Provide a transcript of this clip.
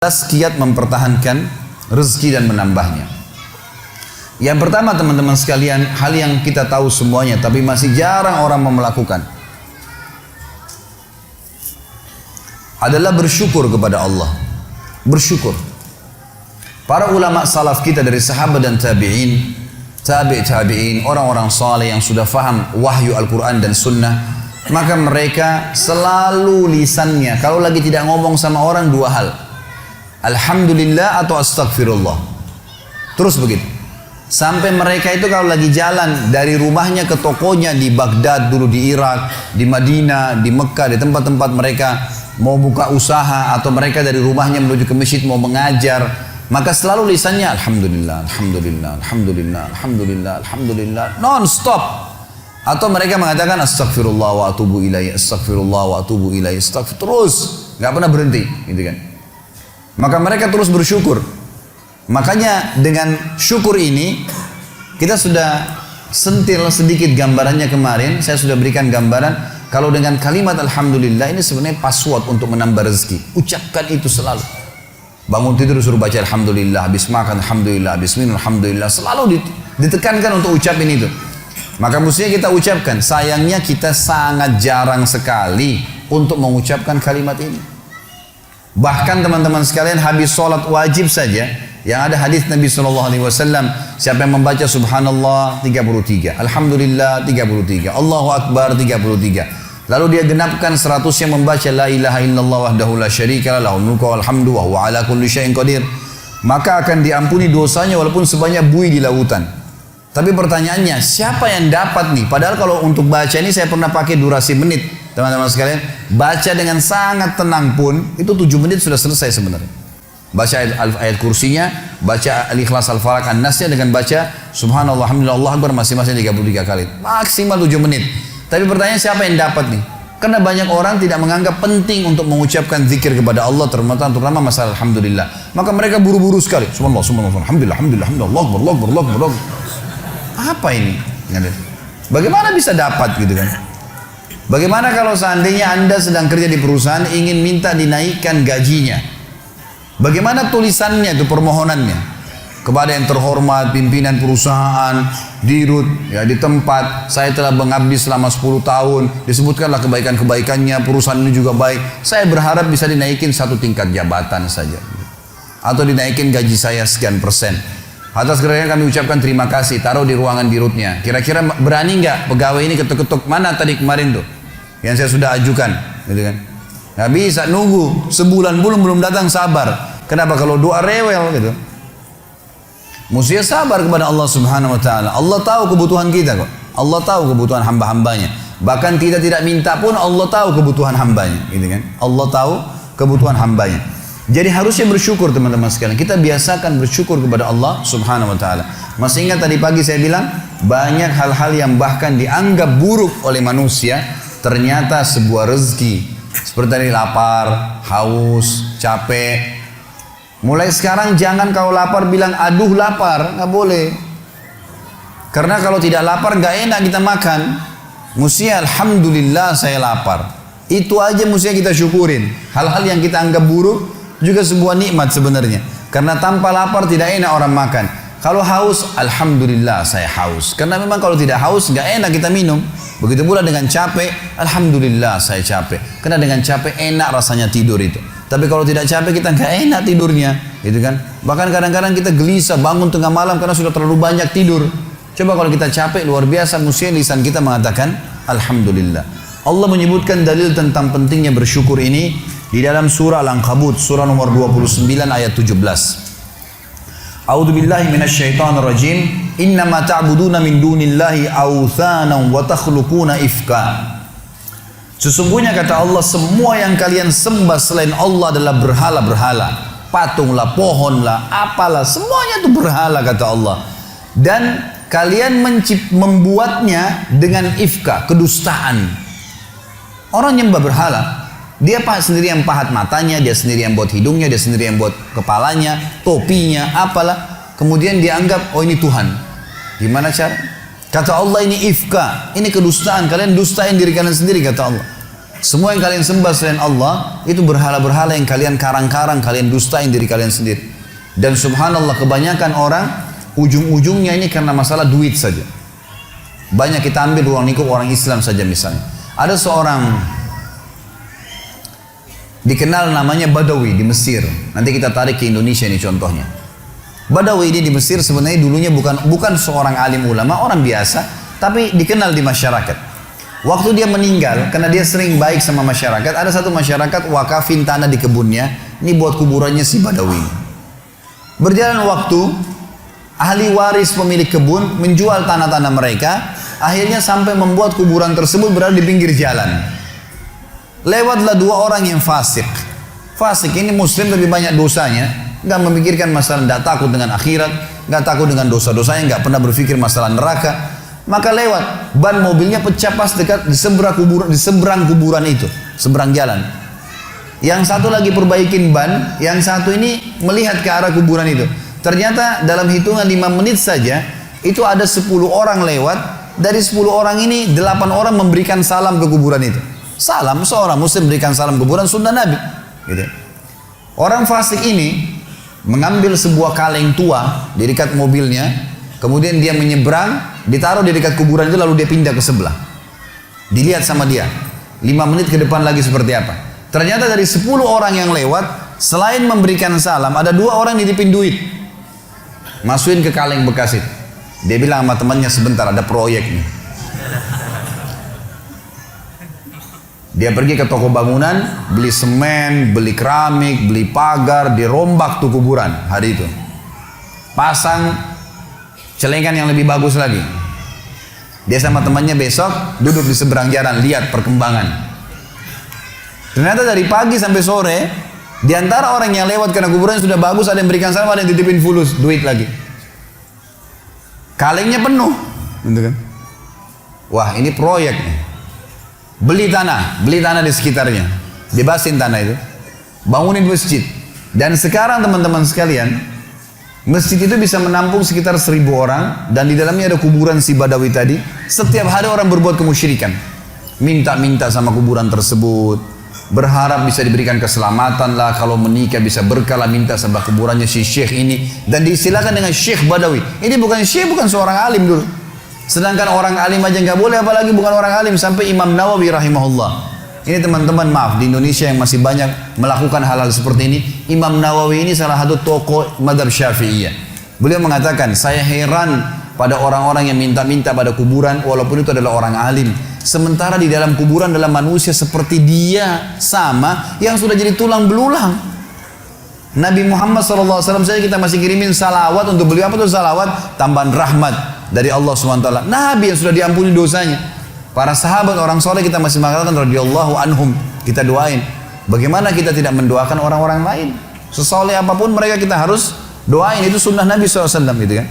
kiat mempertahankan rezeki dan menambahnya. Yang pertama teman-teman sekalian, hal yang kita tahu semuanya tapi masih jarang orang mau melakukan adalah bersyukur kepada Allah. Bersyukur. Para ulama salaf kita dari sahabat dan tabi'in, tabi'in, orang-orang saleh yang sudah faham wahyu Al-Quran dan Sunnah, maka mereka selalu lisannya kalau lagi tidak ngomong sama orang dua hal, alhamdulillah atau astagfirullah. Terus begitu. Sampai mereka itu kalau lagi jalan dari rumahnya ke tokonya di Baghdad dulu, di Irak, di Madinah, di Mekah, di tempat-tempat mereka mau buka usaha atau mereka dari rumahnya menuju ke masjid mau mengajar, maka selalu lisannya alhamdulillah, alhamdulillah, alhamdulillah, alhamdulillah, alhamdulillah, non-stop. Atau mereka mengatakan astagfirullah wa atubu ilaih, astagfirullah wa atubu ilaih, terus, nggak pernah berhenti, gitu kan. Maka mereka terus bersyukur. Makanya dengan syukur ini kita sudah sentil sedikit gambarannya kemarin. Saya sudah berikan gambaran kalau dengan kalimat alhamdulillah ini sebenarnya password untuk menambah rezeki. Ucapkan itu selalu. Bangun tidur suruh baca alhamdulillah, habis makan alhamdulillah, habis minum alhamdulillah, selalu ditekankan untuk ucapin itu. Maka mestinya kita ucapkan. Sayangnya kita sangat jarang sekali untuk mengucapkan kalimat ini. Bahkan teman-teman sekalian habis sholat wajib saja, yang ada hadis Nabi SAW, siapa yang membaca subhanallah 33, alhamdulillah 33, Allahu Akbar 33, lalu dia genapkan 100 yang membaca la ilaha illallah wahdahu la syarika lah, lahul mulku wal hamdu wa huwa ala kulli syai'in qadir, maka akan diampuni dosanya walaupun sebanyak buih di lautan. Tapi pertanyaannya, siapa yang dapat nih? Padahal kalau untuk baca ini saya pernah pakai durasi menit, teman-teman sekalian. Baca dengan sangat tenang pun, itu 7 menit sudah selesai sebenarnya. Baca ayat kursinya, baca al-ikhlas al-falaq an-nasnya dengan baca subhanallah, alhamdulillah, Allah akbar masing-masing 33 kali. Maksimal 7 menit. Tapi pertanyaan siapa yang dapat nih? Karena banyak orang tidak menganggap penting untuk mengucapkan zikir kepada Allah, terutama masalah alhamdulillah. Maka mereka buru-buru sekali. Subhanallah, subhanallah, alhamdulillah, alhamdulillah, alhamdulillah, Allah akbar, Allah akbar, Allah akbar. Apa ini? Bagaimana bisa dapat gitu kan? Bagaimana kalau seandainya Anda sedang kerja di perusahaan ingin minta dinaikkan gajinya? Bagaimana tulisannya itu, permohonannya? Kepada yang terhormat pimpinan perusahaan, dirut ya di tempat saya telah mengabdi selama 10 tahun, disebutkanlah kebaikan-kebaikannya, perusahaan ini juga baik. Saya berharap bisa dinaikin 1 tingkat jabatan saja. Atau dinaikin gaji saya sekian persen. Atas kerjanya kami ucapkan terima kasih, taruh di ruangan dirutnya. Kira-kira berani nggak pegawai ini ketuk-ketuk, mana tadi kemarin tuh yang saya sudah ajukan, gitu kan? Nggak bisa nunggu sebulan belum datang, sabar. Kenapa? Kalau doa rewel gitu. Mestinya sabar kepada Allah Subhanahu Wa Taala. Allah tahu kebutuhan kita kok. Allah tahu kebutuhan hamba-hambanya. Bahkan kita tidak minta pun Allah tahu kebutuhan hambanya, gitu kan? Allah tahu kebutuhan hambanya. Jadi harusnya bersyukur teman-teman sekalian. Kita biasakan bersyukur kepada Allah Subhanahu Wa Taala. Masih ingat tadi pagi saya bilang banyak hal-hal yang bahkan dianggap buruk oleh manusia, ternyata sebuah rezeki. Seperti tadi lapar, haus, capek. Mulai sekarang jangan kalau lapar bilang aduh lapar, nggak boleh. Karena kalau tidak lapar nggak enak kita makan. Mestinya alhamdulillah saya lapar. Itu aja mestinya kita syukurin. Hal-hal yang kita anggap buruk juga sebuah nikmat sebenarnya. Karena tanpa lapar tidak enak orang makan. Kalau haus, alhamdulillah saya haus. Karena memang kalau tidak haus nggak enak kita minum. Begitu pula dengan capek, alhamdulillah saya capek. Karena dengan capek enak rasanya tidur itu. Tapi kalau tidak capek kita nggak enak tidurnya, gitu kan? Bahkan kadang-kadang kita gelisah bangun tengah malam karena sudah terlalu banyak tidur. Coba kalau kita capek luar biasa, mesti lisan kita mengatakan alhamdulillah. Allah menyebutkan dalil tentang pentingnya bersyukur ini di dalam surah Al-Ankabut, surah nomor 29 ayat 17. A'udzu billahi minasyaitonir rajim. Innama ta'buduna min dunillahi awthanan wa takhluquna ifka. Sesungguhnya kata Allah, semua yang kalian sembah selain Allah adalah berhala-berhala. Patunglah, pohonlah, apalah, semuanya itu berhala kata Allah. Dan kalian membuatnya dengan ifka, kedustaan. Orang nyembah berhala, dia sendiri yang pahat matanya, dia sendiri yang buat hidungnya, dia sendiri yang buat kepalanya, topinya, apalah. Kemudian dia anggap, oh ini Tuhan. Gimana cara? Kata Allah ini ifka, ini kedustaan. Kalian dustain diri kalian sendiri kata Allah. Semua yang kalian sembah selain Allah itu berhala-berhala yang kalian karang-karang, kalian dustain diri kalian sendiri. Dan subhanallah kebanyakan orang ujung-ujungnya ini karena masalah duit saja. Banyak kita ambil ruang lingkup orang Islam saja misalnya. Ada seorang dikenal namanya Badawi di Mesir. Nanti kita tarik ke Indonesia ini contohnya. Badawi ini di Mesir sebenarnya dulunya bukan seorang alim ulama, orang biasa, tapi dikenal di masyarakat. Waktu dia meninggal, karena dia sering baik sama masyarakat, ada satu masyarakat wakafin tanah di kebunnya, ini buat kuburannya si Badawi. Berjalan waktu, ahli waris pemilik kebun menjual tanah-tanah mereka, akhirnya sampai membuat kuburan tersebut berada di pinggir jalan. Lewatlah dua orang yang fasik. Fasik ini muslim lebih banyak dosanya, nggak memikirkan masalah, nggak takut dengan akhirat, nggak takut dengan dosa-dosanya, nggak pernah berpikir masalah neraka. Maka lewat, ban mobilnya pecah pas dekat di seberang kuburan itu, seberang jalan. Yang satu lagi perbaikin ban, yang satu ini melihat ke arah kuburan itu. Ternyata dalam hitungan 5 menit saja, itu ada 10 orang lewat. Dari 10 orang ini, 8 orang memberikan salam ke kuburan itu. Salam, seorang muslim berikan salam ke kuburan sunnah Nabi. Gitu. Orang fasik ini mengambil sebuah kaleng tua di dekat mobilnya, kemudian dia menyeberang, ditaruh di dekat kuburan itu, lalu dia pindah ke sebelah. Dilihat sama dia, 5 menit ke depan lagi seperti apa. Ternyata dari 10 orang yang lewat, selain memberikan salam, ada 2 orang nitipin duit. Masukin ke kaleng bekas itu. Dia bilang sama temannya, sebentar ada proyek nih. Dia pergi ke toko bangunan, beli semen, beli keramik, beli pagar, dirombak tuh kuburan hari itu. Pasang celengan yang lebih bagus lagi. Dia sama temannya besok duduk di seberang jalan, lihat perkembangan. Ternyata dari pagi sampai sore, di antara orang yang lewat karena kuburan sudah bagus, ada yang berikan salam, ada yang titipin fulus, duit lagi. Kalengnya penuh, gitu kan? Wah, ini proyek nih. Beli tanah di sekitarnya, bebasin tanah itu, bangunin masjid. Dan sekarang teman-teman sekalian, masjid itu bisa menampung sekitar 1000 orang, dan di dalamnya ada kuburan si Badawi tadi. Setiap hari orang berbuat kemusyrikan, minta-minta sama kuburan tersebut, berharap bisa diberikan keselamatan lah, kalau menikah bisa berkah lah, minta sama kuburannya si syekh ini, dan diistilahkan dengan Syekh Badawi. Ini bukan syekh, bukan seorang alim dulu. Sedangkan orang alim aja nggak boleh, apalagi bukan orang alim. Sampai Imam Nawawi rahimahullah. Ini teman-teman, maaf, di Indonesia yang masih banyak melakukan hal-hal seperti ini. Imam Nawawi ini salah satu tokoh madhab Syafi'iyah. Beliau mengatakan, saya heran pada orang-orang yang minta-minta pada kuburan, walaupun itu adalah orang alim. Sementara di dalam kuburan adalah manusia seperti dia sama, yang sudah jadi tulang belulang. Nabi Muhammad SAW saja kita masih kirimin salawat untuk beliau. Apa itu salawat? Tambahan rahmat dari Allah SWT. Nabi yang sudah diampuni dosanya. Para sahabat orang soleh kita masih mengatakan radhiyallahu anhum, kita doain. Bagaimana kita tidak mendoakan orang-orang lain? Sesoleh apapun mereka kita harus doain. Itu sunnah Nabi SAW gitu kan.